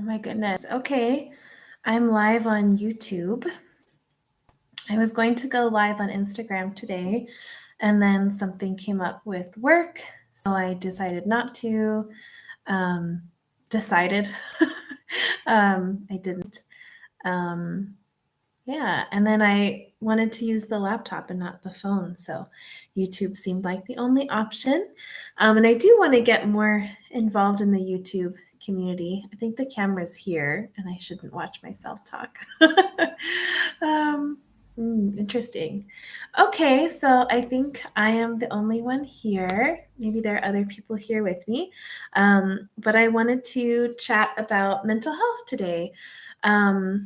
Oh my goodness. Okay. I'm live on YouTube. I was going to go live on Instagram today, and then something came up with work, so I decided not to. Decided. I didn't. Um, yeah, and then I wanted to use the laptop and not the phone, so YouTube seemed like the only option. And I do want to get more involved in the YouTube community. I think the camera's here, and I shouldn't watch myself talk. um, Interesting. Okay, so I think I am the only one here. Maybe there are other people here with me, but I wanted to chat about mental health today. I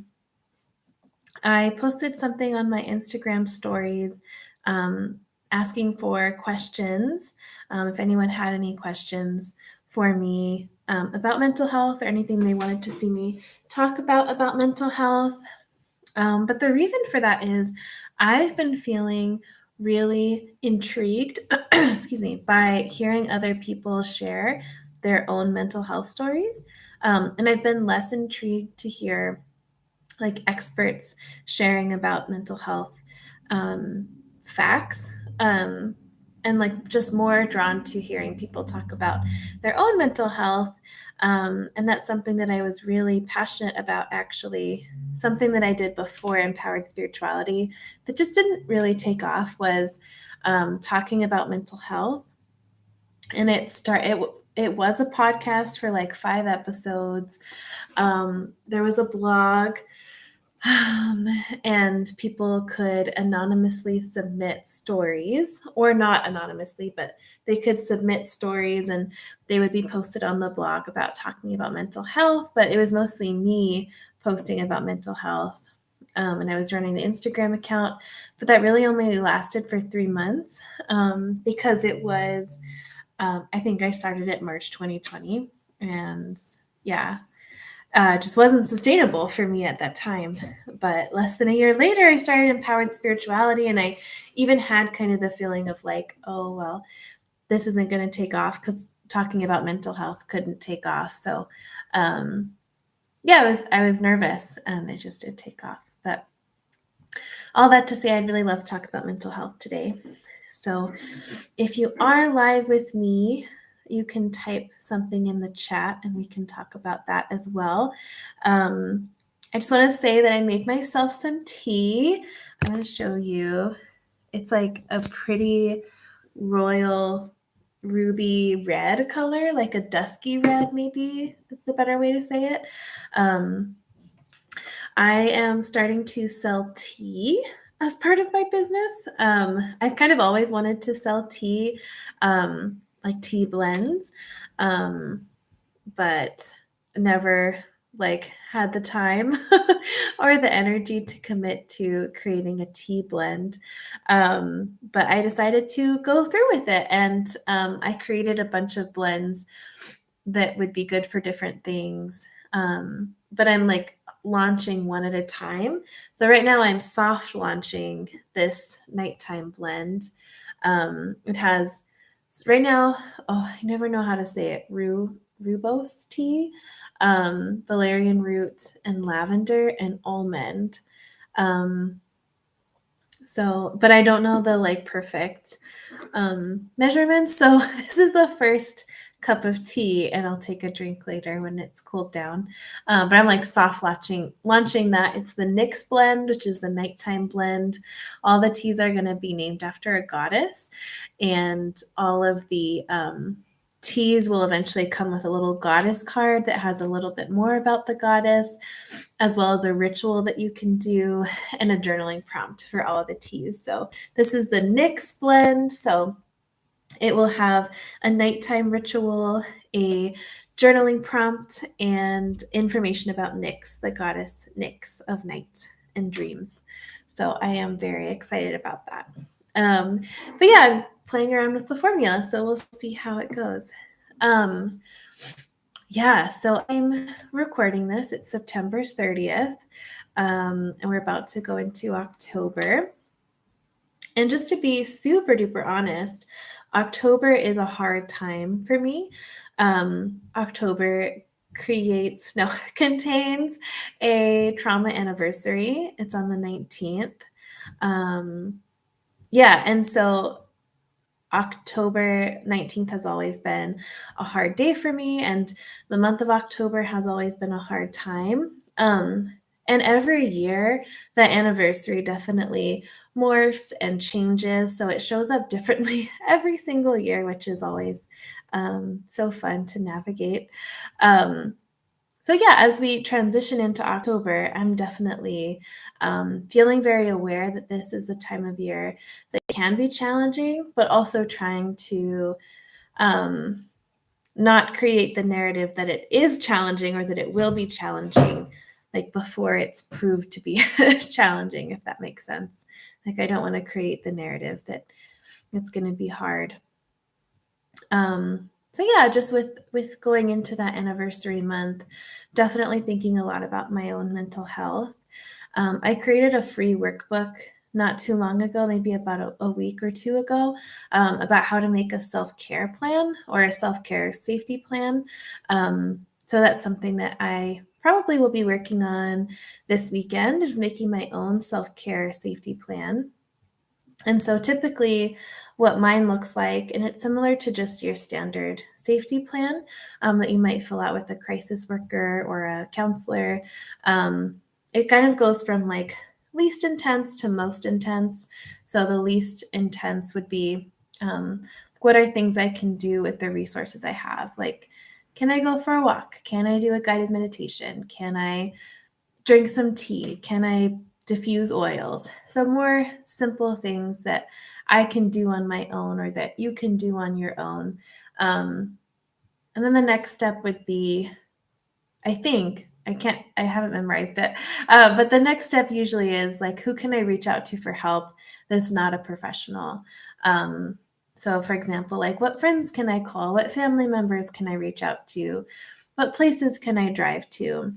posted something on my Instagram stories asking for questions. If anyone had any questions for me about mental health or anything they wanted to see me talk about mental health. But the reason for that is I've been feeling really intrigued, excuse me, by hearing other people share their own mental health stories. And I've been less intrigued to hear like experts sharing about mental health facts, and like just more drawn to hearing people talk about their own mental health. And that's something that I was really passionate about, actually. Something that I did before Empowered Spirituality that just didn't really take off was talking about mental health. And it was a podcast for like 5 episodes. There was a blog, um, and people could anonymously submit stories, or not anonymously, but they could submit stories and they would be posted on the blog about talking about mental health. But it was mostly me posting about mental health. And I was running the Instagram account, but that really only lasted for 3 months because it was, I think I started it March 2020. And yeah, just wasn't sustainable for me at that time. But less than a year later, I started Empowered Spirituality, and I even had kind of the feeling of like, oh, well, this isn't going to take off because talking about mental health couldn't take off. So, yeah, I was nervous, and it just did take off. But all that to say, I'd really love to talk about mental health today. So, if you are live with me, you can type something in the chat and we can talk about that as well. I just want to say that I made myself some tea. I'm going to show you. It's like a pretty royal ruby red color, like a dusky red, maybe is the better way to say it. I am starting to sell tea as part of my business. I've kind of always wanted to sell tea, like tea blends, but never like had the time or the energy to commit to creating a tea blend. But I decided to go through with it, and I created a bunch of blends that would be good for different things. But I'm like launching one at a time. So right now I'm soft launching this nighttime blend. It has right now, oh, I never know how to say it, rooibos tea, valerian root, and lavender and almond. But I don't know the like perfect measurements. So this is the first cup of tea, and I'll take a drink later when it's cooled down. But I'm like soft launching that. It's the Nyx blend, which is the nighttime blend. All the teas are going to be named after a goddess, and all of the teas will eventually come with a little goddess card that has a little bit more about the goddess, as well as a ritual that you can do and a journaling prompt for all of the teas. So this is the Nyx blend. So it will have a nighttime ritual, a journaling prompt, and information about Nyx, the goddess Nyx of night and dreams. So I am very excited about that. But yeah, I'm playing around with the formula, so we'll see how it goes. Yeah, so I'm recording this. It's September 30th, and we're about to go into October. And just to be super duper honest, October is a hard time for me. October creates no contains a trauma anniversary. It's on the 19th. Yeah, and so October 19th has always been a hard day for me, and the month of October has always been a hard time. And every year, that anniversary definitely morphs and changes, so it shows up differently every single year, which is always so fun to navigate. Um, so yeah, as we transition into October, I'm definitely feeling very aware that this is the time of year that can be challenging, but also trying to um, not create the narrative that it is challenging or that it will be challenging, like before it's proved to be challenging, if that makes sense. Like I don't want to create the narrative that it's going to be hard. So yeah, just with going into that anniversary month, definitely thinking a lot about my own mental health. I created a free workbook not too long ago, maybe about a week or two ago, about how to make a self-care plan or a self-care safety plan. So that's something that I probably will be working on this weekend, is making my own self-care safety plan. And so typically, what mine looks like, and it's similar to just your standard safety plan that you might fill out with a crisis worker or a counselor. It kind of goes from like least intense to most intense. So the least intense would be what are things I can do with the resources I have? Like, can I go for a walk? Can I do a guided meditation? Can I drink some tea? Can I diffuse oils? So more simple things that I can do on my own or that you can do on your own. And then the next step would be, I haven't memorized it, but the next step usually is like, who can I reach out to for help that's not a professional? So for example, like what friends can I call? What family members can I reach out to? What places can I drive to?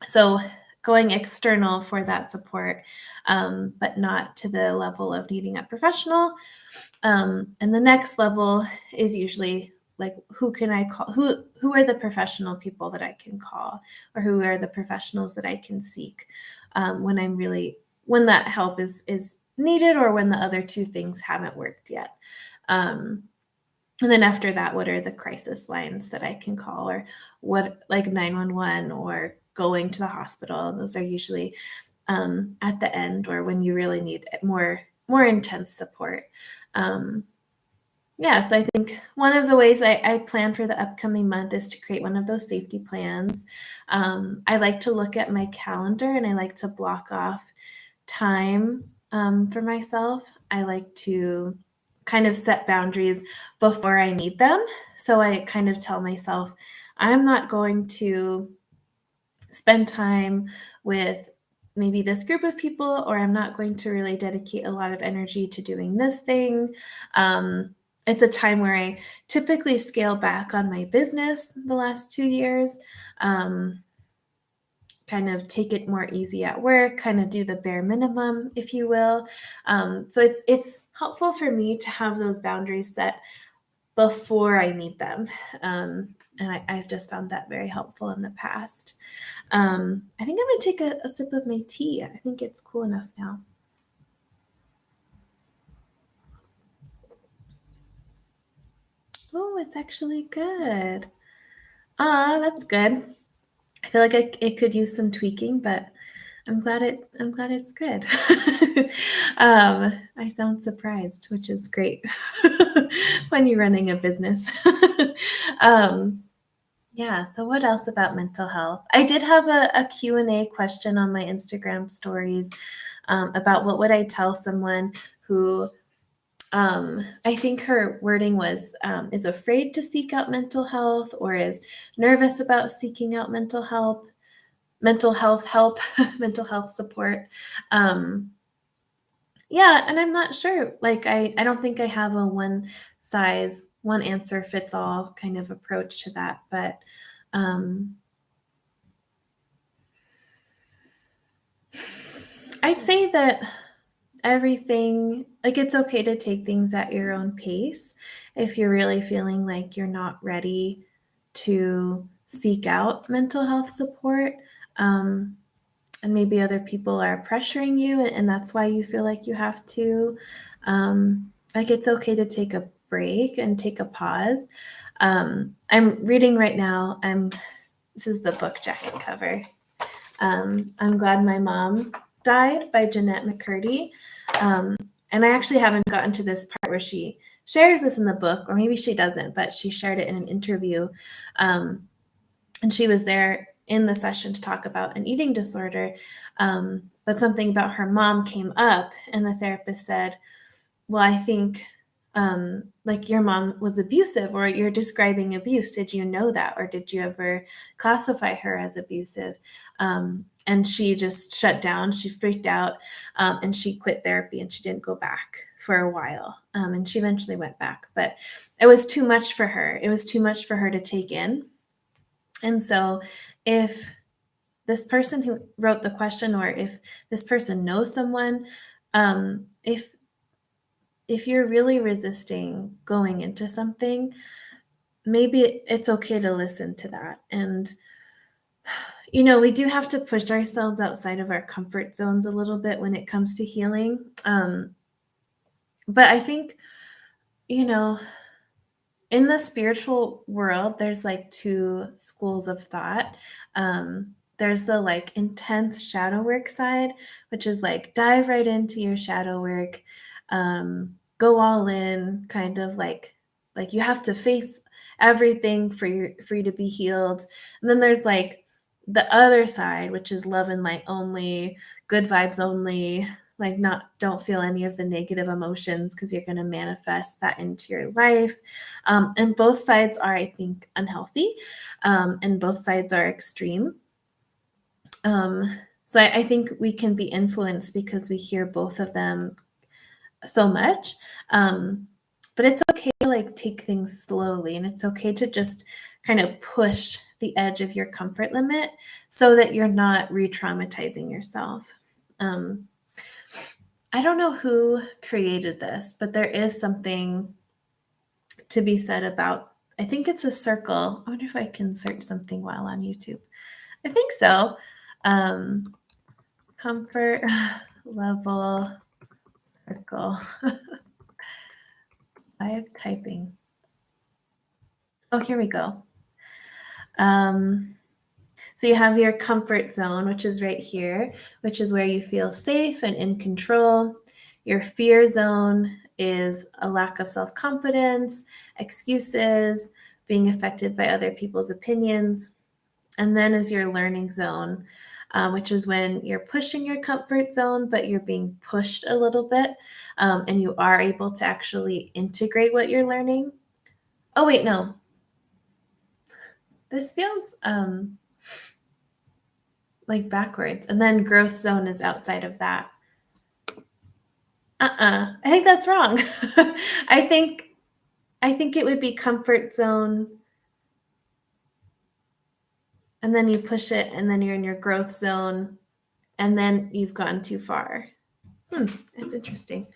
So going external for that support, but not to the level of needing a professional. And the next level is usually like, who can I call? Who are the professional people that I can call, or who are the professionals that I can seek when that help is needed, or when the other two things haven't worked yet. And then after that, what are the crisis lines that I can call, or what, like 911 or going to the hospital? Those are usually at the end, or when you really need more intense support. Yeah, so I think one of the ways I plan for the upcoming month is to create one of those safety plans. I like to look at my calendar and I like to block off time for myself. I like to kind of set boundaries before I need them. So I kind of tell myself, I'm not going to spend time with maybe this group of people, or I'm not going to really dedicate a lot of energy to doing this thing. It's a time where I typically scale back on my business the last 2 years, kind of take it more easy at work, kind of do the bare minimum, if you will. So it's helpful for me to have those boundaries set before I need them. And I've just found that very helpful in the past. I think I'm going to take a sip of my tea. I think it's cool enough now. Oh, it's actually good. That's good. I feel like it could use some tweaking, but I'm glad it's good. I sound surprised, which is great when you're running a business. um, Yeah, so what else about mental health? I did have a Q&A question on my Instagram stories about what would I tell someone who, I think her wording was, is afraid to seek out mental health, or is nervous about seeking out mental health help, mental health support. Um, yeah, and I'm not sure. Like, I don't think I have a one answer fits all kind of approach to that, but um, I'd say that everything, like, it's okay to take things at your own pace if you're really feeling like you're not ready to seek out mental health support. And maybe other people are pressuring you, and that's why you feel like you have to. Like, it's okay to take a break and take a pause. I'm reading right now. This is the book jacket cover. I'm Glad My Mom Died by Jeanette McCurdy. And I actually haven't gotten to this part where she shares this in the book, or maybe she doesn't, but she shared it in an interview. And she was there in the session to talk about an eating disorder. But something about her mom came up, and the therapist said, well, I think like your mom was abusive, or you're describing abuse. Did you know that? Or did you ever classify her as abusive? And she just shut down. She freaked out, and she quit therapy, and she didn't go back for a while. And she eventually went back, but it was too much for her. It was too much for her to take in. And so if this person who wrote the question, or if this person knows someone, if you're really resisting going into something, maybe it's okay to listen to that. And, we do have to push ourselves outside of our comfort zones a little bit when it comes to healing. But I think, in the spiritual world, there's like two schools of thought. There's the like intense shadow work side, which is like dive right into your shadow work, go all in, kind of like you have to face everything for you to be healed. And then there's like the other side, which is love and light only, good vibes only, like don't feel any of the negative emotions, because you're going to manifest that into your life. And both sides are, I think, unhealthy, and both sides are extreme. So I think we can be influenced because we hear both of them so much. But it's okay to like take things slowly, and it's okay to just kind of push the edge of your comfort limit so that you're not re-traumatizing yourself. I don't know who created this, but there is something to be said about, I think it's a circle. I wonder if I can search something while on YouTube. I think so. Comfort level circle. Live typing. Oh, here we go. So you have your comfort zone, which is right here, which is where you feel safe and in control. Your fear zone is a lack of self-confidence, excuses, being affected by other people's opinions. And then is your learning zone, which is when you're pushing your comfort zone, but you're being pushed a little bit, and you are able to actually integrate what you're learning. Oh, wait, no. This feels like backwards. And then growth zone is outside of that. I think that's wrong. I think it would be comfort zone, and then you push it, and then you're in your growth zone, and then you've gone too far. It's interesting.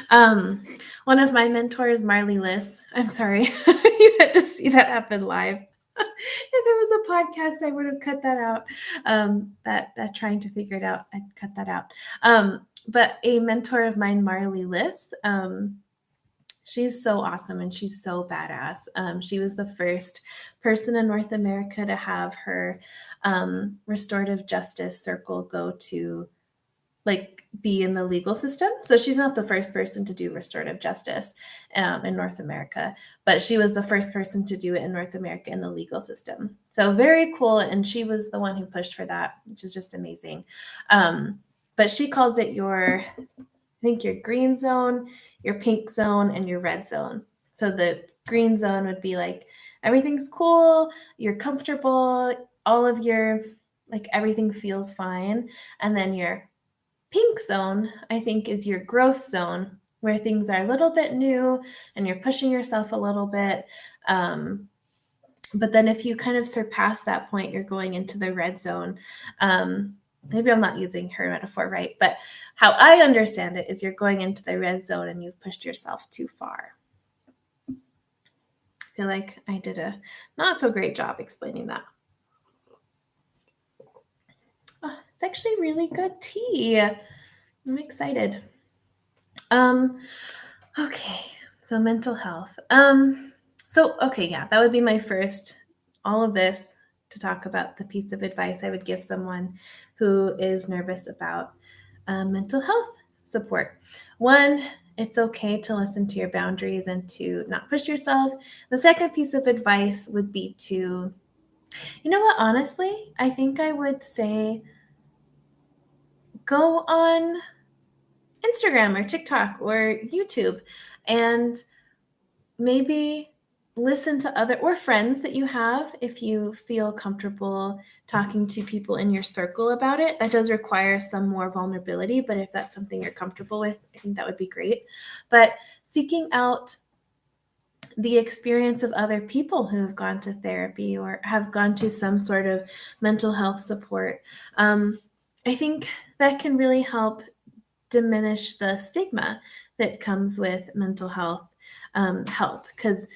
One of my mentors, Marley Liss, I'm sorry, you had to see that happen live. If it was a podcast, I would have cut that out. That trying to figure it out, I'd cut that out. But a mentor of mine, Marley Liss, she's so awesome, and she's so badass. She was the first person in North America to have her restorative justice circle go to like be in the legal system. So she's not the first person to do restorative justice in North America, but she was the first person to do it in North America in the legal system. So very cool. And she was the one who pushed for that, which is just amazing. But she calls it your green zone, your pink zone, and your red zone. So the green zone would be like, everything's cool, you're comfortable, all of your, like everything feels fine. And then your pink zone, I think, is your growth zone, where things are a little bit new and you're pushing yourself a little bit. But then if you kind of surpass that point, you're going into the red zone. Maybe I'm not using her metaphor right, but how I understand it is you're going into the red zone and you've pushed yourself too far. I feel like I did a not so great job explaining that. It's actually really good tea. I'm excited. Um, okay, so mental health. Yeah, that would be my first, all of this to talk about the piece of advice I would give someone who is nervous about mental health support. One, it's okay to listen to your boundaries and to not push yourself. The second piece of advice would be to, you know what, honestly, I think I would say go on Instagram or TikTok or YouTube and maybe listen to other or friends that you have if you feel comfortable talking to people in your circle about it. That does require some more vulnerability, but if that's something you're comfortable with, I think that would be great. But seeking out the experience of other people who have gone to therapy or have gone to some sort of mental health support, I think that can really help diminish the stigma that comes with mental health help, because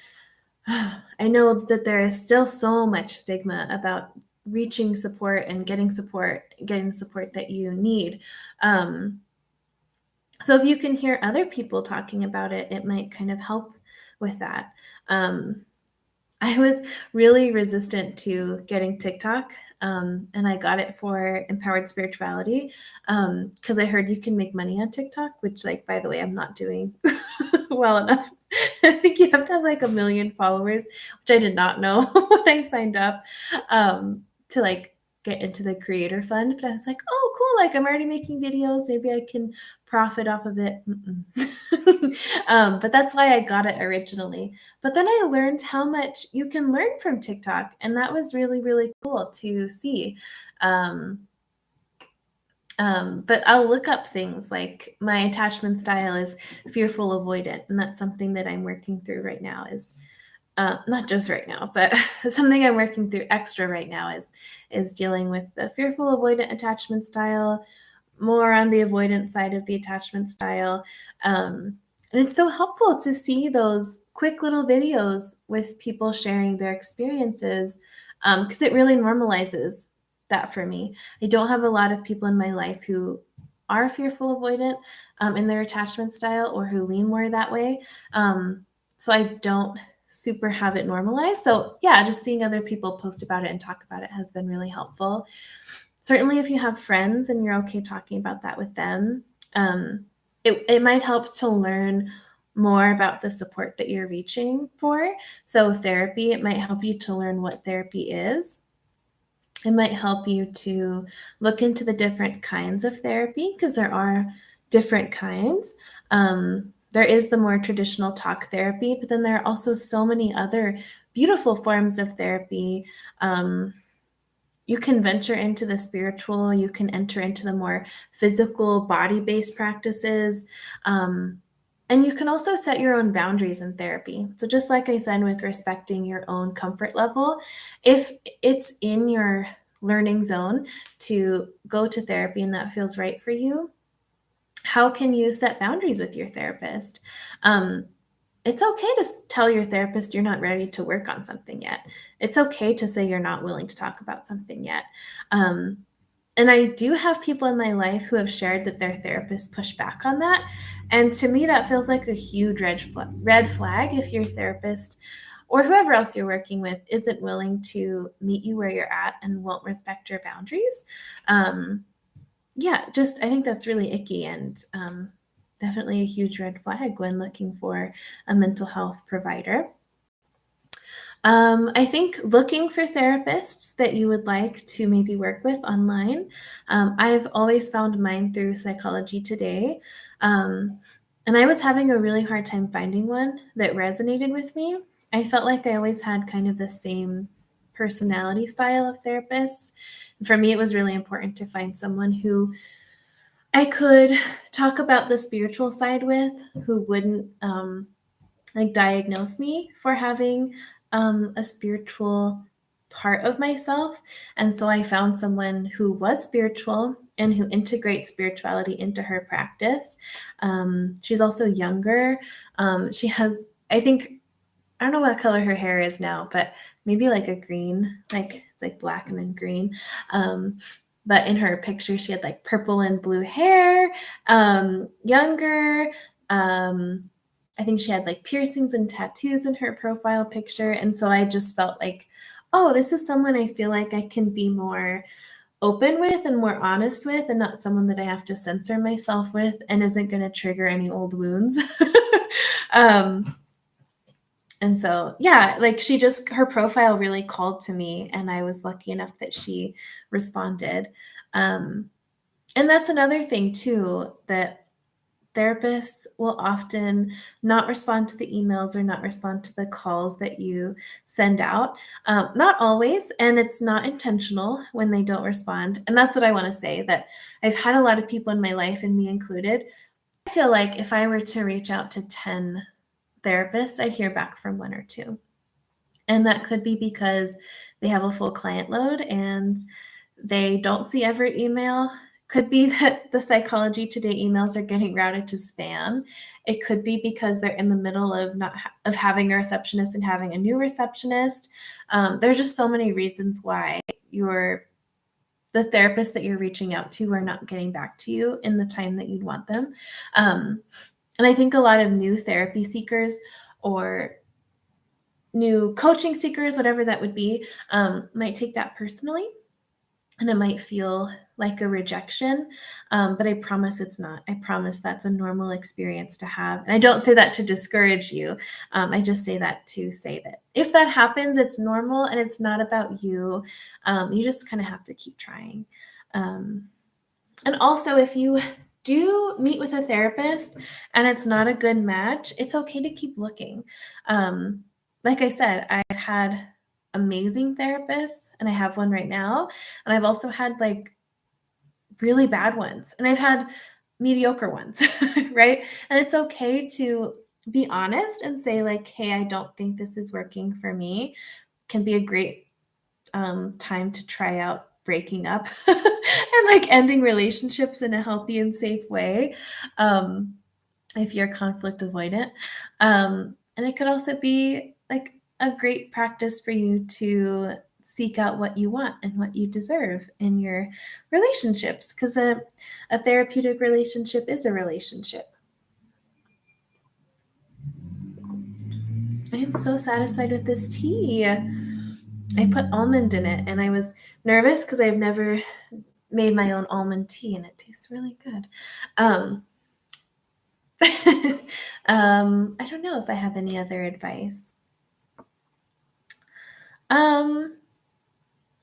I know that there is still so much stigma about reaching support and getting the support that you need. So if you can hear other people talking about it, it might kind of help with that. Um, I was really resistant to getting TikTok, and I got it for empowered spirituality because I heard you can make money on TikTok, which, like, by the way, I'm not doing well enough. I think you have to have like 1 million followers, which I did not know when I signed up to like get into the creator fund. But I was like, oh, cool! Like I'm already making videos. Maybe I can profit off of it. But that's why I got it originally. But then I learned how much you can learn from TikTok, and that was really, really cool to see. Um, but I'll look up things like my attachment style is fearful avoidant, and that's something that I'm working through right now. Is not just right now, but something I'm working through extra right now is dealing with the fearful avoidant attachment style, more on the avoidant side of the attachment style. And it's so helpful to see those quick little videos with people sharing their experiences because it really normalizes that for me. I don't have a lot of people in my life who are fearful avoidant in their attachment style or who lean more that way. So I don't super have it normalized. So yeah, just seeing other people post about it and talk about it has been really helpful. Certainly, if you have friends and you're okay talking about that with them, it might help to learn more about the support that you're reaching for. So therapy, it might help you to learn what therapy is. It might help you to look into the different kinds of therapy because there are different kinds. There is the more traditional talk therapy, but then there are also so many other beautiful forms of therapy. You can venture into the spiritual, you can enter into the more physical, body based practices. And you can also set your own boundaries in therapy. So, just like I said, with respecting your own comfort level, if it's in your learning zone to go to therapy and that feels right for you, how can you set boundaries with your therapist? It's okay to tell your therapist you're not ready to work on something yet. It's okay to say you're not willing to talk about something yet. Um, and I do have people in my life who have shared that their therapist pushed back on that. And to me, that feels like a huge red flag if your therapist or whoever else you're working with isn't willing to meet you where you're at and won't respect your boundaries. Yeah, just I think that's really icky and definitely a huge red flag when looking for a mental health provider. I think looking for therapists that you would like to maybe work with online. I've always found mine through Psychology Today. And I was having a really hard time finding one that resonated with me. I felt like I always had kind of the same personality style of therapists. For me, it was really important to find someone who I could talk about the spiritual side with, who wouldn't like diagnose me for having a spiritual part of myself. And so I found someone who was spiritual and who integrates spirituality into her practice. She's also younger. She has, I think, I don't know what color her hair is now, but maybe like a green, like it's like black and then green. Um, but in her picture, she had like purple and blue hair, younger. I think she had like piercings and tattoos in her profile picture. And so I just felt like, oh, this is someone I feel like I can be more open with and more honest with, and not someone that I have to censor myself with and isn't going to trigger any old wounds. um, and so, yeah, like her profile really called to me, and I was lucky enough that she responded. Um, and that's another thing too, that therapists will often not respond to the emails or not respond to the calls that you send out. Not always, and it's not intentional when they don't respond. And that's what I want to say, that I've had a lot of people in my life, and me included. I feel like if I were to reach out to 10 therapists, I'd hear back from one or two. And that could be because they have a full client load and they don't see every email. Could be that the Psychology Today emails are getting routed to spam. It could be because they're in the middle of of having a receptionist and having a new receptionist. There's just so many reasons why the therapist that you're reaching out to are not getting back to you in the time that you'd want them. And I think a lot of new therapy seekers or new coaching seekers, whatever that would be, might take that personally, and it might feel like a rejection, but I promise it's not. I promise that's a normal experience to have. And I don't say that to discourage you. I just say that to say that if that happens, it's normal and it's not about you. You just kind of have to keep trying. And also, if you do meet with a therapist and it's not a good match, it's okay to keep looking. Like I said, I've had amazing therapists, and I have one right now. And I've also had like really bad ones, and I've had mediocre ones, right? And it's okay to be honest and say like, hey, I don't think this is working for me. Can be a great time to try out breaking up and like ending relationships in a healthy and safe way, if you're conflict avoidant. And it could also be like a great practice for you to seek out what you want and what you deserve in your relationships, because a therapeutic relationship is a relationship. I am so satisfied with this tea. I put almond in it, and I was nervous because I've never made my own almond tea, and it tastes really good. I don't know if I have any other advice.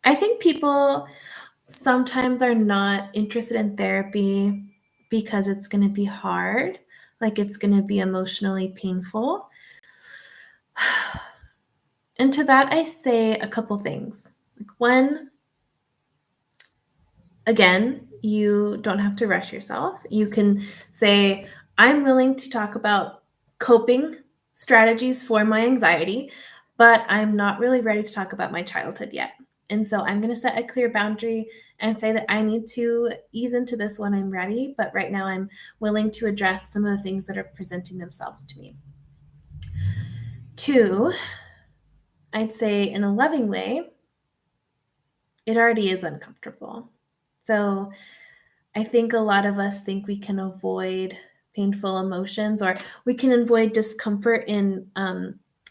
I think people sometimes are not interested in therapy because it's going to be hard, like it's going to be emotionally painful. And to that, I say a couple things. Like, one, again, you don't have to rush yourself. You can say, I'm willing to talk about coping strategies for my anxiety, but I'm not really ready to talk about my childhood yet. And so I'm going to set a clear boundary and say that I need to ease into this when I'm ready, but right now I'm willing to address some of the things that are presenting themselves to me. Two, I'd say in a loving way, it already is uncomfortable. So I think a lot of us think we can avoid painful emotions, or we can avoid discomfort in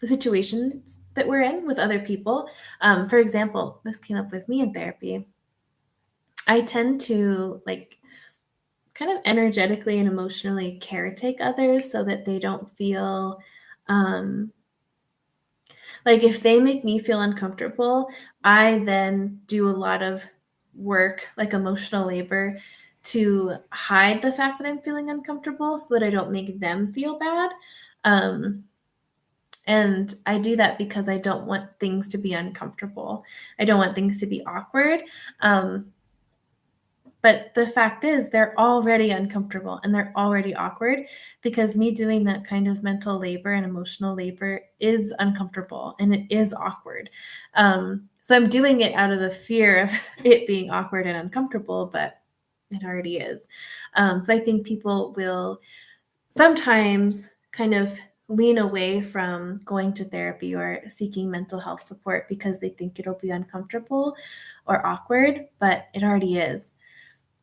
situations that we're in with other people. For example, this came up with me in therapy. I tend to like kind of energetically and emotionally caretake others so that they don't feel like, if they make me feel uncomfortable, I then do a lot of work, like emotional labor, to hide the fact that I'm feeling uncomfortable so that I don't make them feel bad. Um, and I do that because I don't want things to be uncomfortable. I don't want things to be awkward. But the fact is, they're already uncomfortable and they're already awkward because me doing that kind of mental labor and emotional labor is uncomfortable and it is awkward. So I'm doing it out of the fear of it being awkward and uncomfortable, but it already is. So I think people will sometimes kind of lean away from going to therapy or seeking mental health support because they think it'll be uncomfortable or awkward, but it already is.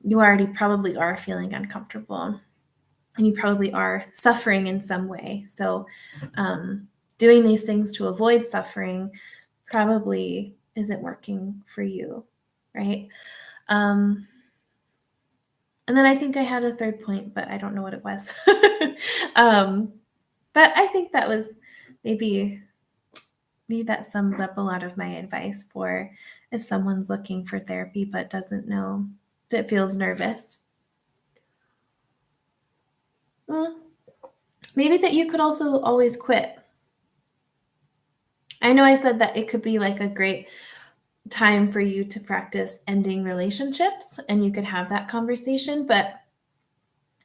You already probably are feeling uncomfortable and you probably are suffering in some way. So, doing these things to avoid suffering probably isn't working for you, right? And then I think I had a third point, but I don't know what it was. But I think that was maybe that sums up a lot of my advice for if someone's looking for therapy but doesn't know, that feels nervous. Maybe that you could also always quit. I know I said that it could be like a great time for you to practice ending relationships and you could have that conversation, but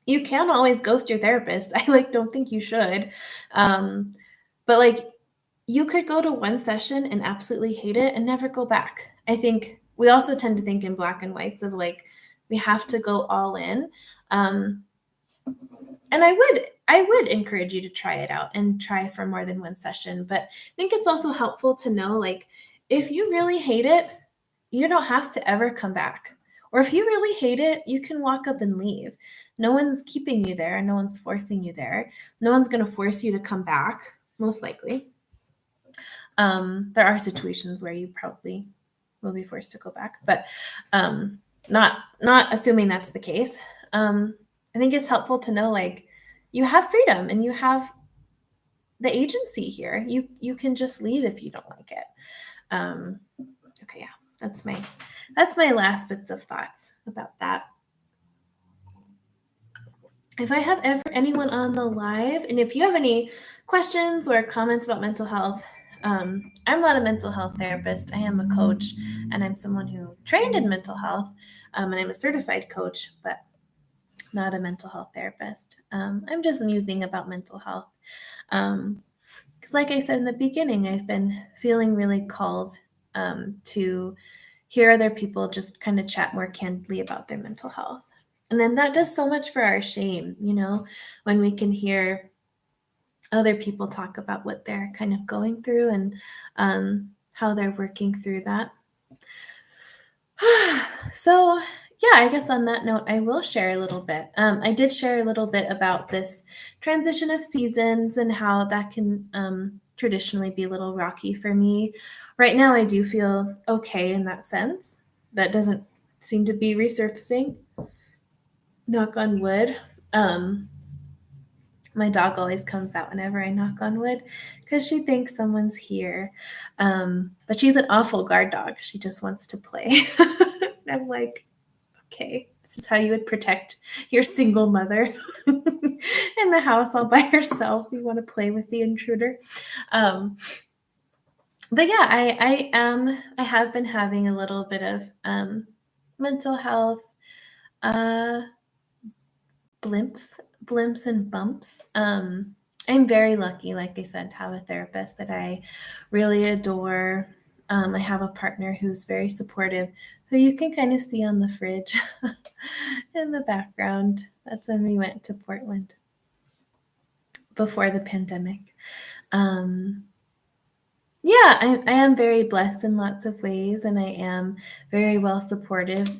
you can always ghost your therapist. I don't think you should. But you could go to one session and absolutely hate it and never go back. I think we also tend to think in black and whites of we have to go all in. And I would encourage you to try it out and try for more than one session. But I think it's also helpful to know if you really hate it, you don't have to ever come back. Or if you really hate it, you can walk up and leave. No one's keeping you there. No one's forcing you there. No one's going to force you to come back, most likely. There are situations where you probably will be forced to go back, but not assuming that's the case. I think it's helpful to know you have freedom and you have the agency here. You can just leave if you don't like it. Okay, yeah, that's my last bits of thoughts about that. If I have anyone on the live, and if you have any questions or comments about mental health, I'm not a mental health therapist. I am a coach, and I'm someone who trained in mental health, and I'm a certified coach, but not a mental health therapist. I'm just musing about mental health. Because like I said in the beginning, I've been feeling really called to hear other people just kind of chat more candidly about their mental health. And then that does so much for our shame, when we can hear other people talk about what they're kind of going through and how they're working through that. So, yeah, I guess on that note, I will share a little bit. I did share a little bit about this transition of seasons and how that can traditionally be a little rocky for me. Right now, I do feel okay in that sense. That doesn't seem to be resurfacing. Knock on wood. My dog always comes out whenever I knock on wood because she thinks someone's here. But she's an awful guard dog. She just wants to play. I'm like, okay, this is how you would protect your single mother in the house all by herself. You want to play with the intruder. But yeah, I have been having a little bit of mental health blimps and bumps. I'm very lucky, like I said, to have a therapist that I really adore. I have a partner who's very supportive, who you can kind of see on the fridge in the background. That's when we went to Portland before the pandemic. Yeah, I am very blessed in lots of ways, and I am very well supported,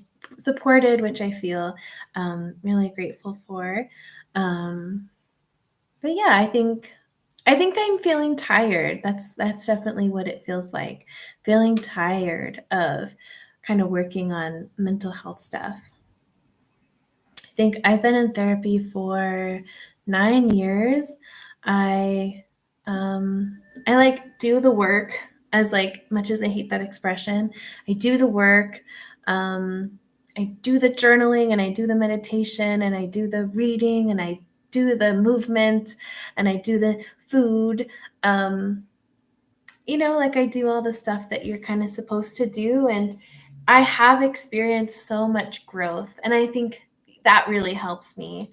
which I feel really grateful for. But yeah, I think I'm feeling tired. That's definitely what it feels like. Feeling tired of kind of working on mental health stuff. I think I've been in therapy for 9 years. I do the work as much as I hate that expression. I do the work. I do the journaling and I do the meditation and I do the reading and I do the movement and I do the food. I do all the stuff that you're kind of supposed to do. And I have experienced so much growth. And I think that really helps me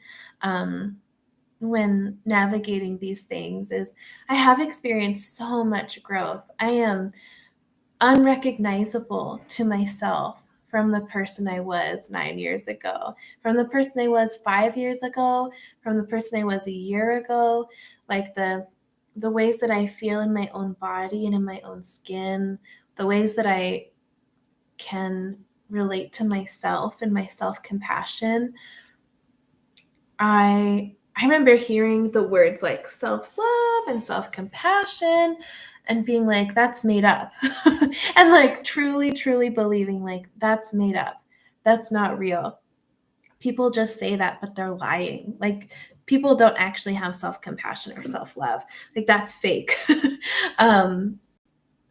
when navigating these things is I have experienced so much growth. I am unrecognizable to myself from the person I was 9 years ago, from the person I was 5 years ago, from the person I was a year ago. the ways that I feel in my own body and in my own skin, the ways that I can relate to myself and my self-compassion. I remember hearing the words like self-love and self-compassion and being like, that's made up. And like truly believing like that's made up. That's not real. People just say that, but they're lying. Like people don't actually have self-compassion or self-love. Like that's fake. um,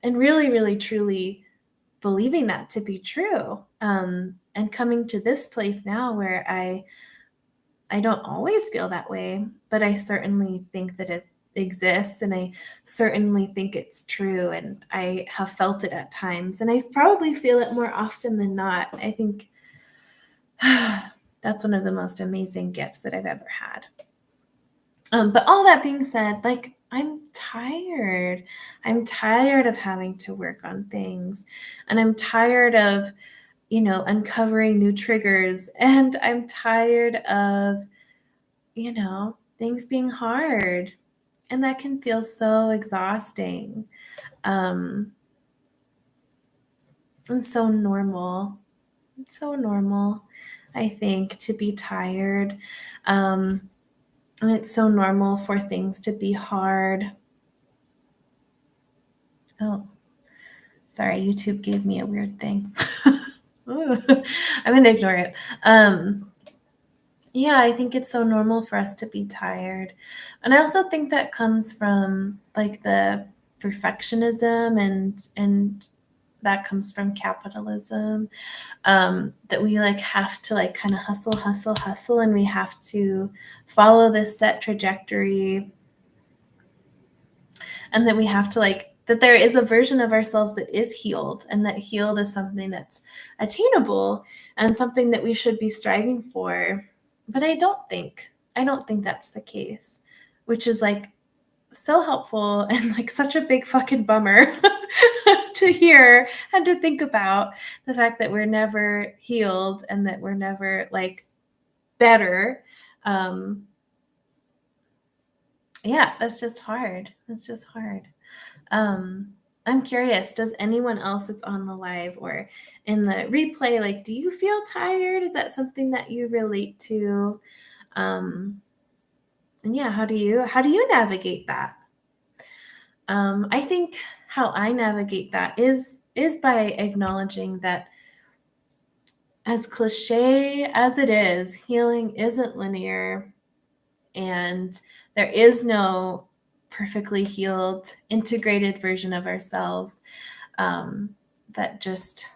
and really, truly believing that to be true. And coming to this place now where I don't always feel that way, but I certainly think that it exists and I certainly think it's true and I have felt it at times and I probably feel it more often than not. I think that's one of the most amazing gifts that I've ever had. But all that being said, like I'm tired. I'm tired of having to work on things and I'm tired of, uncovering new triggers and I'm tired of things being hard. And that can feel so exhausting. Um, and so normal. It's so normal, I think, to be tired. And it's so normal for things to be hard. Oh, sorry, YouTube gave me a weird thing. I'm going to ignore it. Yeah, I think it's so normal for us to be tired. And I also think that comes from like the perfectionism and that comes from capitalism. That we like have to like kind of hustle, and we have to follow this set trajectory. And that we have to like that there is a version of ourselves that is healed, and that healed is something that's attainable and something that we should be striving for. But I don't think that's the case, which is like so helpful and like such a big fucking bummer to hear and to think about, the fact that we're never healed and that we're never like better. Yeah, that's just hard. I'm curious, does anyone else that's on the live or in the replay, like, do you feel tired? Is that something that you relate to? And yeah, how do you navigate that? I think how I navigate that is by acknowledging that, as cliche as it is, healing isn't linear and there is no perfectly healed, integrated version of ourselves that just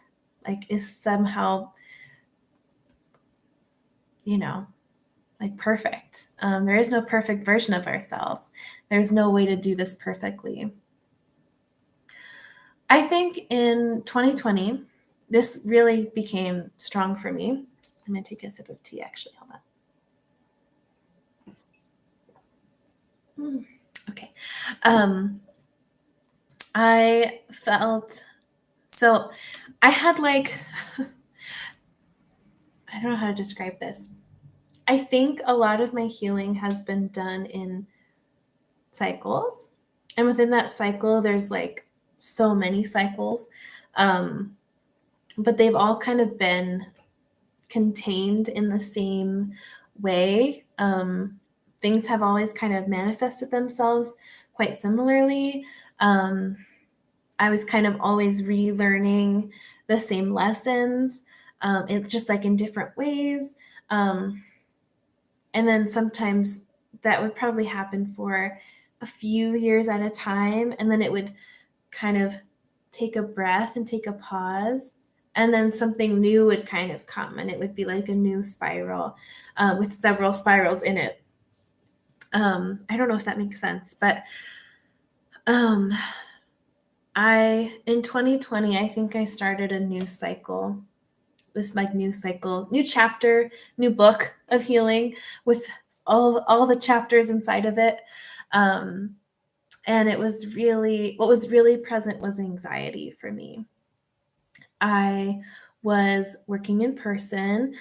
like is somehow, like perfect. There is no perfect version of ourselves. There's no way to do this perfectly. I think in 2020, this really became strong for me. I'm going to take a sip of tea, actually. Hold on. Okay. I felt so I had like, I don't know how to describe this. I think a lot of my healing has been done in cycles. And within that cycle, there's like so many cycles. But they've all kind of been contained in the same way. Things have always kind of manifested themselves quite similarly. I was kind of always relearning the same lessons. It's just like in different ways. And then sometimes that would probably happen for a few years at a time. And then it would kind of take a breath and take a pause. And then something new would kind of come, and it would be like a new spiral with several spirals in it. I don't know if that makes sense, but in 2020, I think I started a new cycle. This like new cycle, new chapter, new book of healing with all the chapters inside of it. And it was really, what was really present was anxiety for me. I was working in person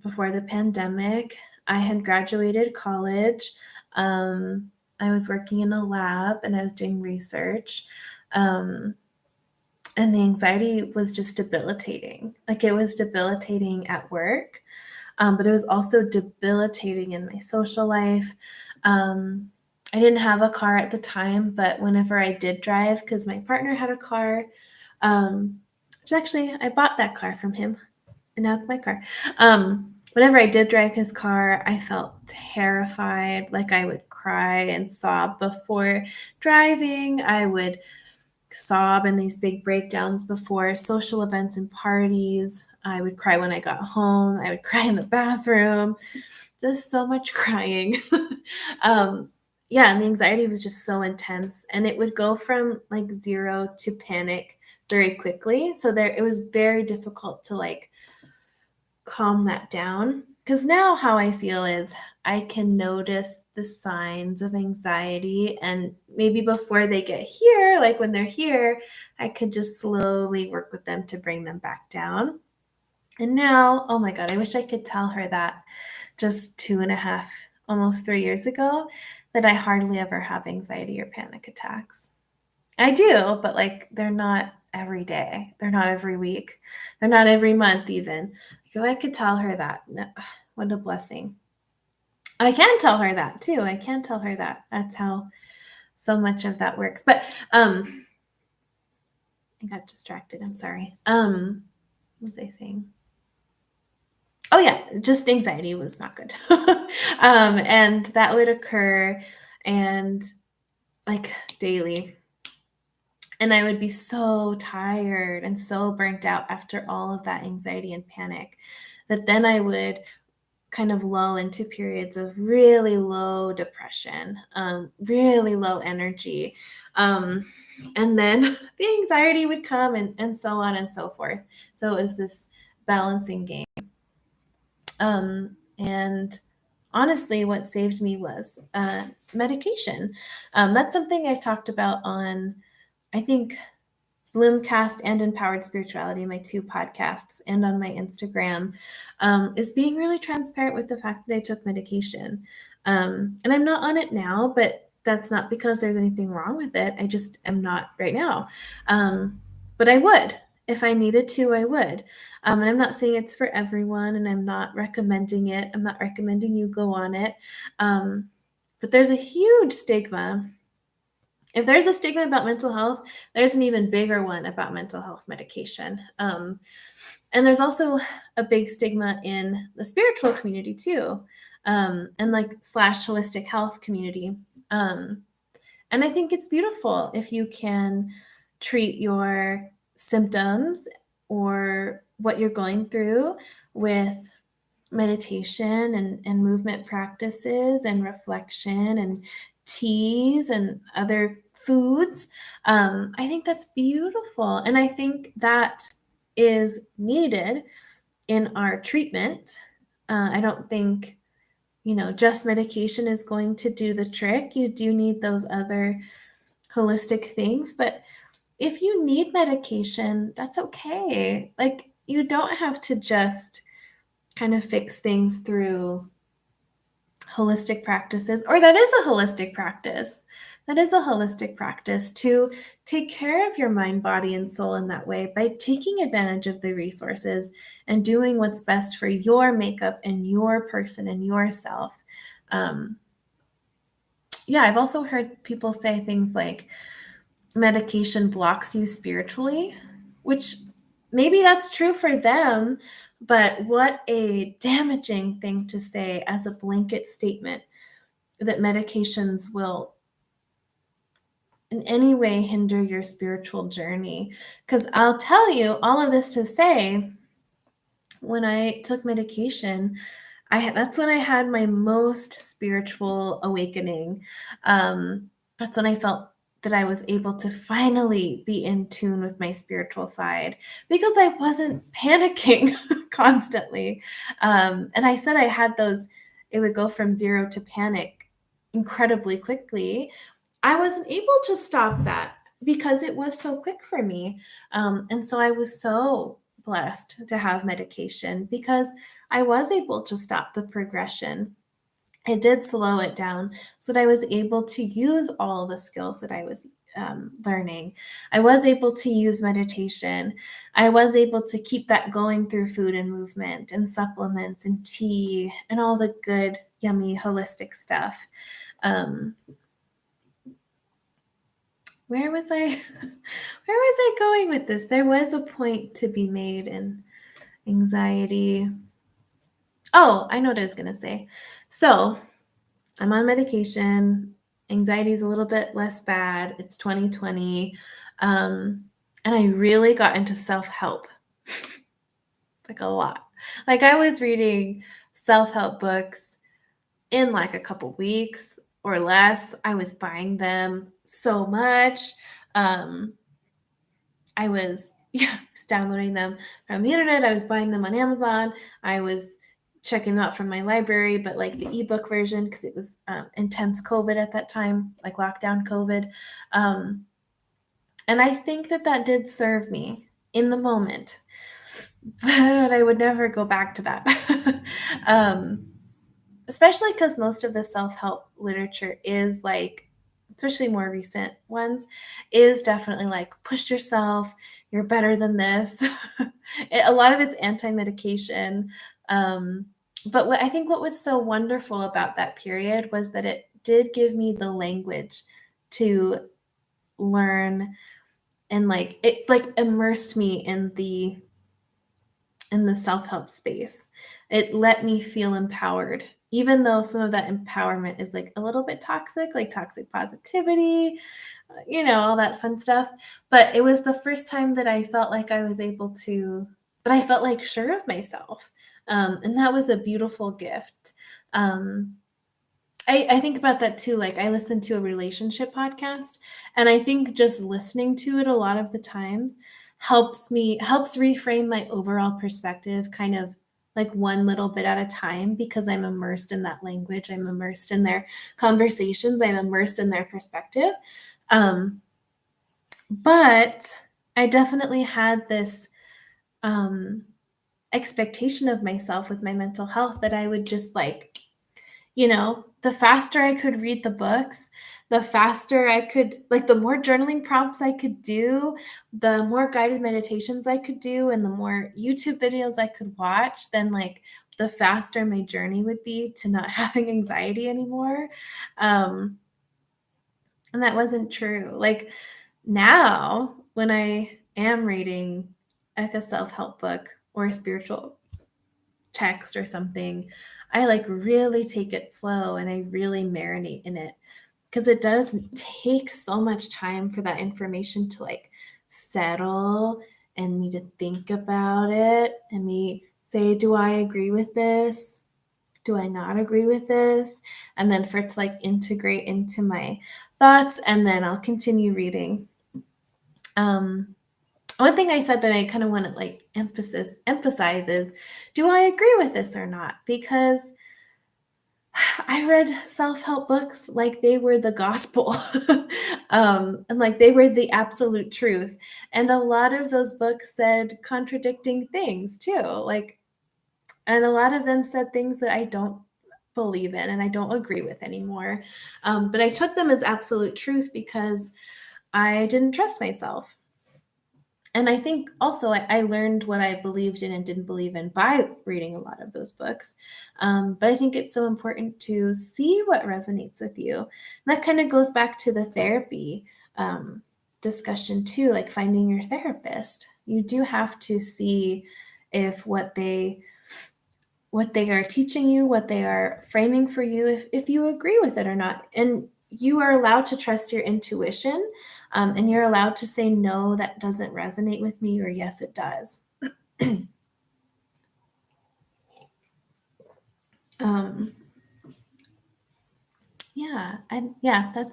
before the pandemic. I had graduated college. I I was working in a lab and I was doing research. Um, and the anxiety was just debilitating. Like it was debilitating at work, but it was also debilitating in my social life. Um, I didn't have a car at the time, but whenever I did drive, because my partner had a car, which actually I bought that car from him, and now it's my car. Whenever I did drive his car, I felt terrified. Like I would cry and sob before driving. I would sob in these big breakdowns before social events and parties. I would cry when I got home. I would cry in the bathroom. Just so much crying. um, yeah, and the anxiety was just so intense, and it would go from like 0 to panic very quickly. So there, it was very difficult to like calm that down. Because now how I feel is I can notice the signs of anxiety, and maybe before they get here, like when they're here, I could just slowly work with them to bring them back down. And now, oh my God, I wish I could tell her that just 2.5, almost 3 years ago, that I hardly ever have anxiety or panic attacks. I do, but like they're not every day. They're not every week. They're not every month even. Like, if I could tell her that, what a blessing. I can tell her that too. I can tell her that. That's how so much of that works. But I got distracted. I'm sorry. What was I saying? Oh yeah, just anxiety was not good. And that would occur and like daily. And I would be so tired and so burnt out after all of that anxiety and panic that then I would kind of lull into periods of really low depression, really low energy. And then the anxiety would come and so on and so forth. So it was this balancing game. And honestly, what saved me was medication. That's something I've talked about on, I think, Bloomcast and Empowered Spirituality, my 2 podcasts, and on my Instagram, is being really transparent with the fact that I took medication. And I'm not on it now, but that's not because there's anything wrong with it. I just am not right now. But I would. If I needed to, I would. And I'm not saying it's for everyone, and I'm not recommending it. I'm not recommending you go on it. But there's a huge stigma. If there's a stigma about mental health, there's an even bigger one about mental health medication. And there's also a big stigma in the spiritual community too, and like / holistic health community. And I think it's beautiful if you can treat your symptoms or what you're going through with meditation and movement practices and reflection and teas and other foods. I think that's beautiful. And I think that is needed in our treatment. I don't think, just medication is going to do the trick. You do need those other holistic things. But if you need medication, that's okay. Like, you don't have to just kind of fix things through holistic practices, or that is a holistic practice. That is a holistic practice to take care of your mind, body, and soul in that way by taking advantage of the resources and doing what's best for your makeup and your person and yourself. Yeah, I've also heard people say things like medication blocks you spiritually, which maybe that's true for them, but what a damaging thing to say as a blanket statement that medications will in any way hinder your spiritual journey. Because I'll tell you all of this to say, when I took medication, that's when I had my most spiritual awakening. That's when I felt that I was able to finally be in tune with my spiritual side because I wasn't panicking constantly. And I said I had those, it would go from 0 to panic incredibly quickly. I wasn't able to stop that because it was so quick for me. And so I was so blessed to have medication because I was able to stop the progression. I did slow it down so that I was able to use all the skills that I was learning. I was able to use meditation. I was able to keep that going through food and movement and supplements and tea and all the good, yummy, holistic stuff. Um, where was I? Where was I going with this? There was a point to be made in anxiety. Oh, I know what I was going to say. So I'm on medication. Anxiety is a little bit less bad. It's 2020. And I really got into self-help, like a lot. Like I was reading self-help books in like a couple weeks or less. I was buying them so much. Um, I was downloading them from the internet. I was buying them on Amazon. I was checking them out from my library, but like the ebook version because it was intense COVID at that time, like lockdown COVID. And I think that did serve me in the moment, but I would never go back to that. Especially because most of the self-help literature is like, especially more recent ones, is definitely like push yourself, you're better than this. A lot of it's anti-medication. But I think what was so wonderful about that period was that it did give me the language to learn, and like it like immersed me in the self-help space. It let me feel empowered, even though some of that empowerment is like a little bit toxic, like toxic positivity, all that fun stuff. But it was the first time that I felt like I was able to, that I felt like sure of myself. And that was a beautiful gift. I think about that too. Like I listen to a relationship podcast, and I think just listening to it a lot of the times helps reframe my overall perspective kind of like one little bit at a time, because I'm immersed in that language. I'm immersed in their conversations. I'm immersed in their perspective. But I definitely had this expectation of myself with my mental health that I would just like, the faster I could read the books, the faster I could, like, the more journaling prompts I could do, the more guided meditations I could do, and the more YouTube videos I could watch, then, like, the faster my journey would be to not having anxiety anymore. And that wasn't true. Like, now, when I am reading like a self-help book or a spiritual text or something, I like really take it slow and I really marinate in it, because it does take so much time for that information to like settle and me to think about it and me say, do I agree with this? Do I not agree with this? And then for it to like integrate into my thoughts, and then I'll continue reading. One thing I said that I kind of want to like emphasize is, do I agree with this or not? Because I read self-help books like they were the gospel, and like they were the absolute truth. And a lot of those books said contradicting things too. Like, and a lot of them said things that I don't believe in and I don't agree with anymore. But I took them as absolute truth because I didn't trust myself. And I think also I learned what I believed in and didn't believe in by reading a lot of those books. But I think it's so important to see what resonates with you. And that kind of goes back to the therapy discussion too, like finding your therapist. You do have to see if what they are teaching you, what they are framing for you, if you agree with it or not. And you are allowed to trust your intuition, and you're allowed to say, no, that doesn't resonate with me, or yes, it does. I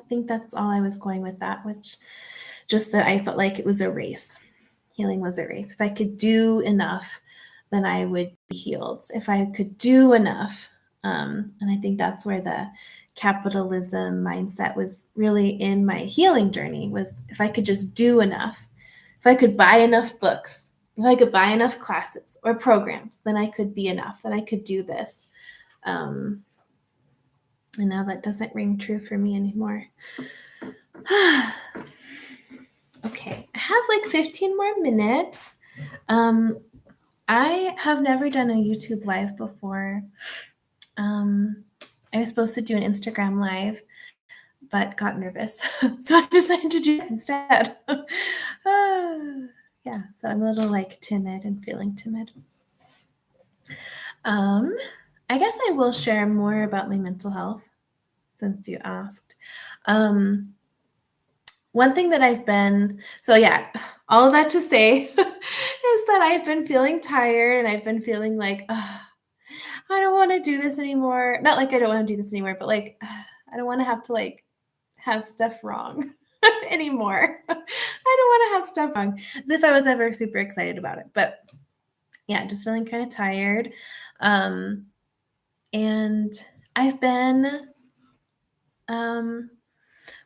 think that's all I was going with that, which just that I felt like it was a race. Healing was a race. If I could do enough, then I would be healed. If I could do enough. And I think that's where the capitalism mindset was really in my healing journey, was if I could just do enough, if I could buy enough books, if I could buy enough classes or programs, then I could be enough, then I could do this. Um, And now that doesn't ring true for me anymore. Okay, I have like 15 more minutes. I have never done a YouTube live before. I was supposed to do an Instagram live, but got nervous. So I decided to do this instead. Yeah, so I'm a little like timid and feeling timid. I guess I will share more about my mental health since you asked. One thing that I've been, so yeah, all of that to say is that I've been feeling tired and I've been feeling like, I don't want to do this anymore. Not like I don't want to do this anymore, but like, I don't want to have to like have stuff wrong anymore. I don't want to have stuff wrong as if I was ever super excited about it. But yeah, just feeling kind of tired. And I've been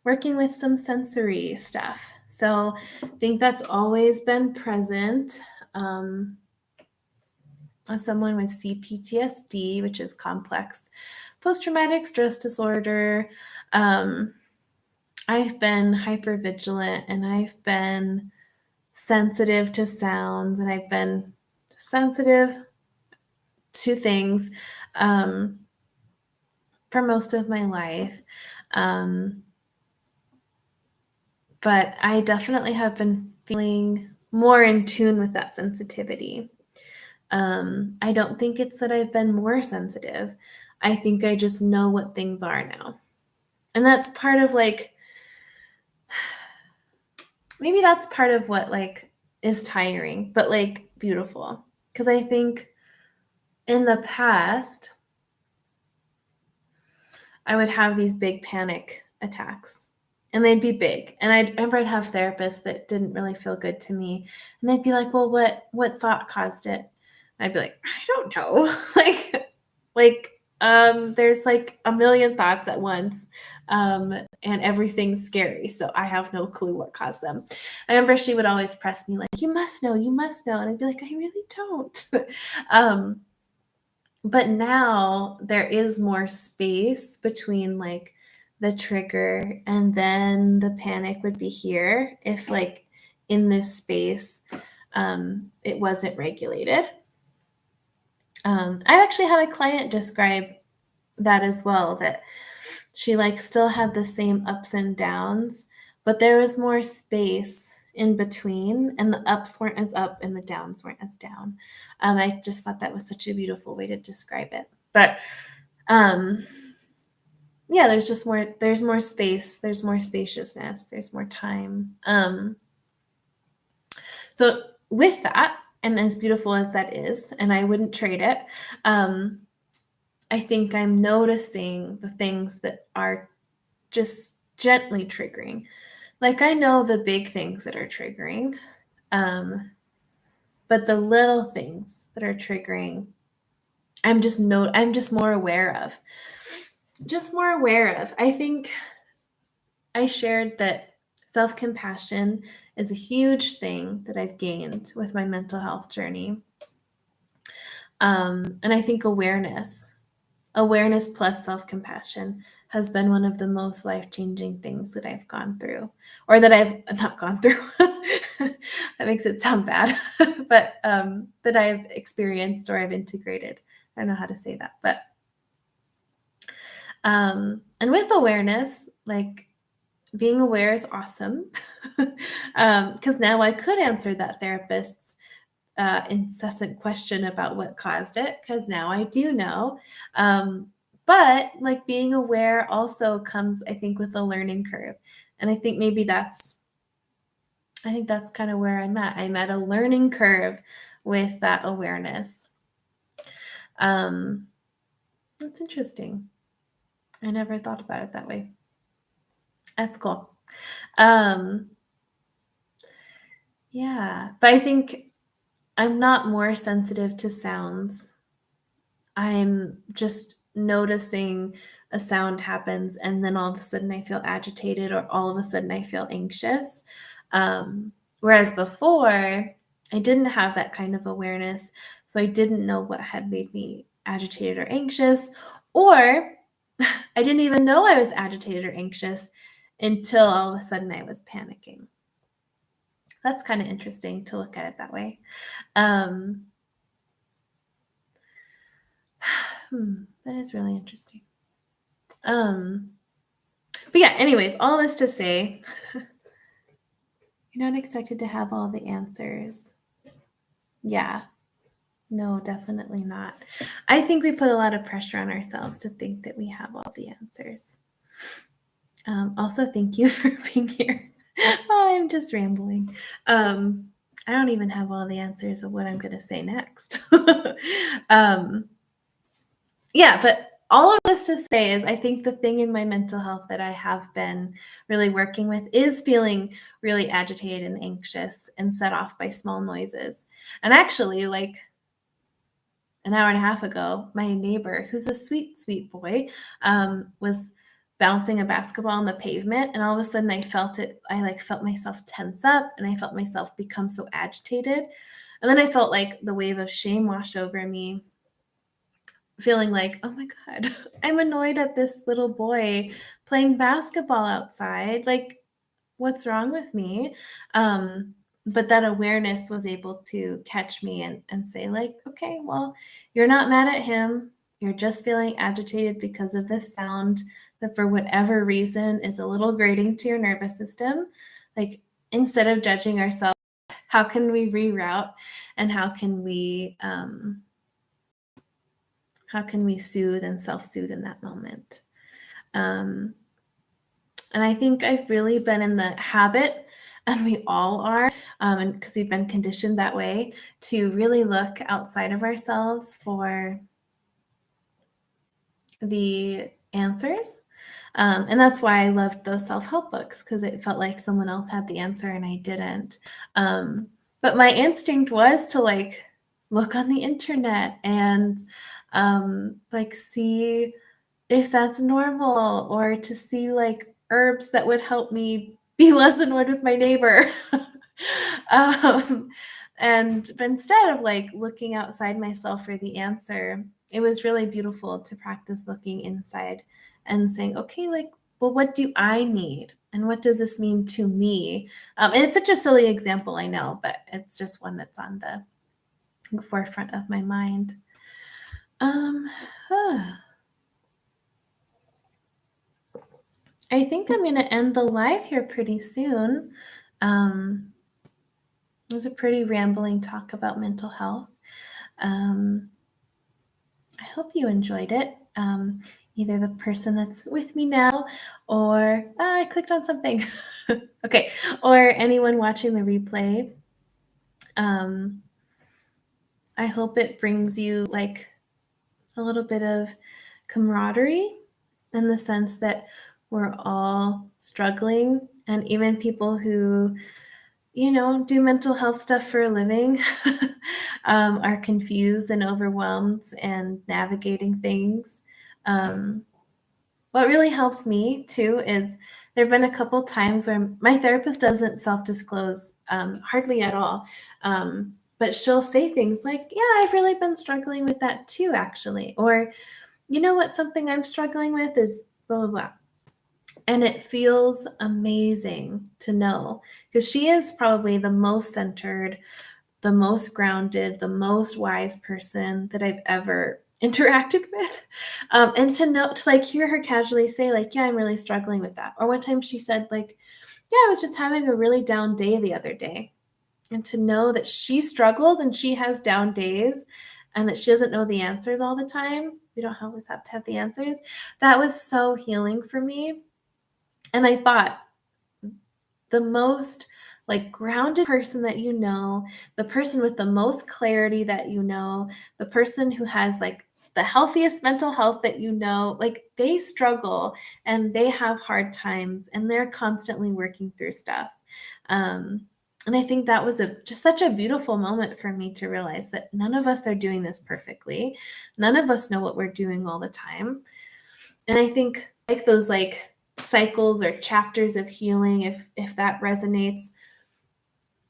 working with some sensory stuff. So I think that's always been present. As someone with CPTSD, which is complex post-traumatic stress disorder, I've been hypervigilant and I've been sensitive to sounds and I've been sensitive to things for most of my life. But I definitely have been feeling more in tune with that sensitivity. I don't think it's that I've been more sensitive. I think I just know what things are now. And that's part of like, maybe that's part of what like is tiring, but like beautiful. Because I think in the past, I would have these big panic attacks and they'd be big. And I remember I'd have therapists that didn't really feel good to me. And they'd be like, well, what thought caused it? And I'd be like, I don't know. There's like a million thoughts at once. And everything's scary. So I have no clue what caused them. I remember she would always press me like, you must know. And I'd be like, I really don't. But now there is more space between like the trigger and then the panic would be here if like in this space it wasn't regulated. I've actually had a client describe that as well, that she like still had the same ups and downs, but there was more space in between and the ups weren't as up and the downs weren't as down. I just thought that was such a beautiful way to describe it. But yeah, there's more space, there's more spaciousness, there's more time. So with that, and as beautiful as that is, and I wouldn't trade it, I think I'm noticing the things that are just gently triggering. Like I know the big things that are triggering, but the little things that are triggering, I'm just more aware of. Just more aware of. I think I shared that self-compassion is a huge thing that I've gained with my mental health journey. And I think awareness plus self-compassion has been one of the most life-changing things that I've gone through, or that I've not gone through. That makes it sound bad, but that I've experienced or I've integrated. I don't know how to say that, but and with awareness, like being aware is awesome, because now I could answer that therapist's incessant question about what caused it, because now I do know. But like being aware also comes, I think, with a learning curve. And I think maybe that's kind of where I'm at. I'm at a learning curve with that awareness. That's interesting. I never thought about it that way. That's cool. Yeah, but I think I'm not more sensitive to sounds. I'm just noticing a sound happens and then all of a sudden I feel agitated or all of a sudden I feel anxious. Whereas before, I didn't have that kind of awareness. So I didn't know what had made me agitated or anxious. Or I didn't even know I was agitated or anxious until all of a sudden I was panicking. That's kind of interesting to look at it that way. Um, that is really interesting. But yeah, anyways, all this to say, you're not expected to have all the answers. Yeah, no, definitely not. I think we put a lot of pressure on ourselves to think that we have all the answers. Also, thank you for being here. Oh, I'm just rambling. I don't even have all the answers of what I'm going to say next. Yeah, but all of this to say is I think the thing in my mental health that I have been really working with is feeling really agitated and anxious and set off by small noises. And actually, like an hour and a half ago, my neighbor, who's a sweet, sweet boy, was bouncing a basketball on the pavement, and all of a sudden I felt it. I like felt myself tense up, and I felt myself become so agitated, and then I felt like the wave of shame wash over me, feeling like, oh my god, I'm annoyed at this little boy playing basketball outside. Like, what's wrong with me? But that awareness was able to catch me and say, like, okay, well, you're not mad at him. You're just feeling agitated because of this sound that, for whatever reason, is a little grating to your nervous system. Like, instead of judging ourselves, how can we reroute and how can we soothe and self-soothe in that moment? Um, and I think I've really been in the habit, and we all are, and because we've been conditioned that way, to really look outside of ourselves for the answers. And that's why I loved those self-help books, because it felt like someone else had the answer and I didn't. But my instinct was to like look on the internet and like see if that's normal, or to see like herbs that would help me be less annoyed with my neighbor. um, and but instead of like looking outside myself for the answer, it was really beautiful to practice looking inside and saying, okay, like, well, what do I need? And what does this mean to me? And it's such a silly example, I know, but it's just one that's on the forefront of my mind. Um, I think I'm going to end the live here pretty soon. It was a pretty rambling talk about mental health. I hope you enjoyed it. Either the person that's with me now, or I clicked on something. Okay, or anyone watching the replay. I hope it brings you like a little bit of camaraderie, in the sense that we're all struggling, and even people who do mental health stuff for a living, are confused and overwhelmed and navigating things. What really helps me too is there have been a couple times where my therapist doesn't self-disclose hardly at all. But she'll say things like, yeah, I've really been struggling with that too, actually. Or, you know what, something I'm struggling with is blah, blah, blah. And it feels amazing to know, because she is probably the most centered, the most grounded, the most wise person that I've ever interacted with. And to like hear her casually say, like, yeah, I'm really struggling with that. Or one time she said, like, yeah, I was just having a really down day the other day. And to know that she struggles and she has down days, and that she doesn't know the answers all the time. We don't always have to have the answers. That was so healing for me. And I thought, the most like grounded person that the person with the most clarity that the person who has like the healthiest mental health that like they struggle and they have hard times and they're constantly working through stuff. And I think that was just such a beautiful moment for me to realize that none of us are doing this perfectly. None of us know what we're doing all the time. And I think like those like cycles or chapters of healing, if that resonates,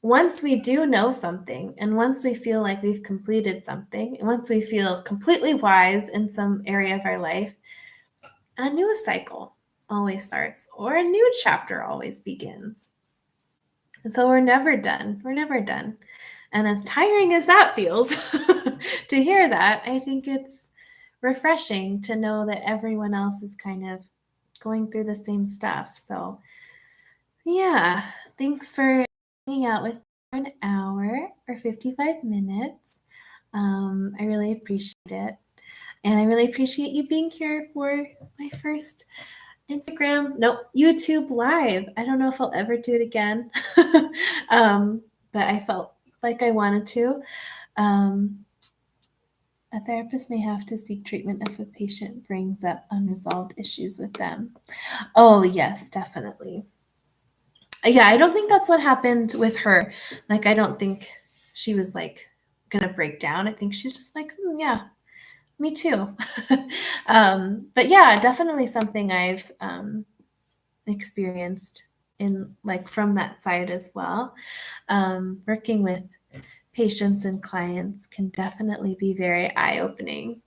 once we do know something, and once we feel like we've completed something, and once we feel completely wise in some area of our life, a new cycle always starts, or a new chapter always begins. And so we're never done. We're never done. And as tiring as that feels to hear that, I think it's refreshing to know that everyone else is kind of going through the same stuff. So, yeah, thanks for hanging out with me for an hour or 55 minutes. I really appreciate it. And I really appreciate you being here for my first YouTube Live. I don't know if I'll ever do it again, um, but I felt like I wanted to. A therapist may have to seek treatment if a patient brings up unresolved issues with them. Oh, yes, definitely. Yeah, I don't think that's what happened with her. Like, I don't think she was like gonna break down. I think she's just like, yeah, me too. But yeah, definitely something I've experienced in like from that side as well. Working with patients and clients can definitely be very eye-opening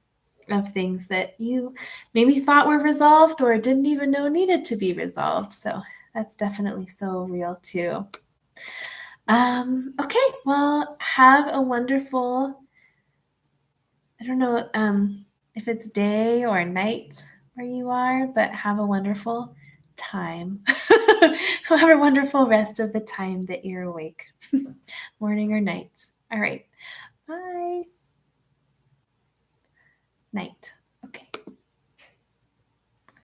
of things that you maybe thought were resolved or didn't even know needed to be resolved. So that's definitely so real too. Okay, well, have a wonderful, I don't know if it's day or night where you are, but have a wonderful time. Have a wonderful rest of the time that you're awake, morning or night. All right, bye. Night.